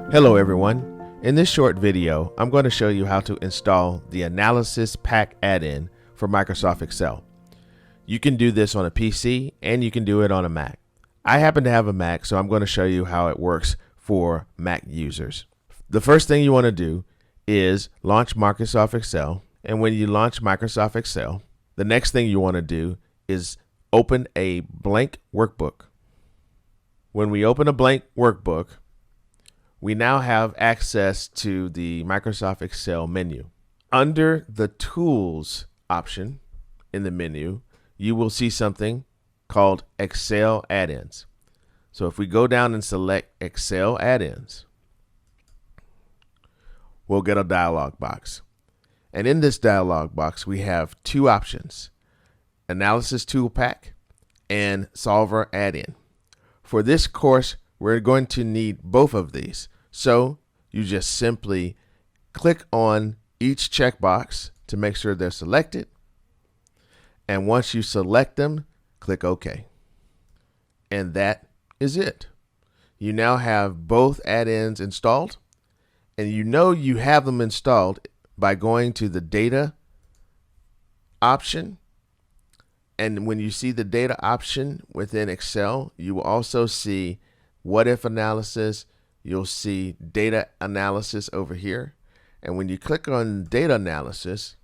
Hello everyone. In this short video, I'm going to show you how to install the Analysis Pack add-in for Microsoft Excel. You can do this on a PC and you can do it on a Mac. I happen to have a Mac, so I'm going to show you how it works for Mac users. The first thing you want to do is launch Microsoft Excel. And when you launch Microsoft Excel, the next thing you want to do is open a blank workbook. When we open a blank workbook, we now have access to the Microsoft Excel menu. Under the Tools option in the menu, you will see something called Excel Add-ins. So if we go down and select Excel Add-ins, we'll get a dialog box. And in this dialog box, we have two options: Analysis Tool Pack and Solver Add-in. For this course, we're going to need both of these. So you just simply click on each checkbox to make sure they're selected. And once you select them, click OK. And that is it. You now have both add-ins installed, and you know you have them installed by going to the Data option. And when you see the Data option within Excel, you will also see What If Analysis. You'll see Data Analysis over here. And when you click on Data Analysis,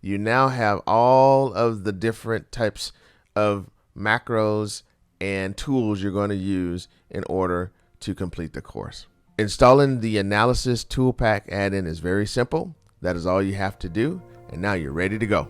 you now have all of the different types of macros and tools you're going to use in order to complete the course. Installing the Analysis Tool Pack add-in is very simple. That is all you have to do. And now you're ready to go.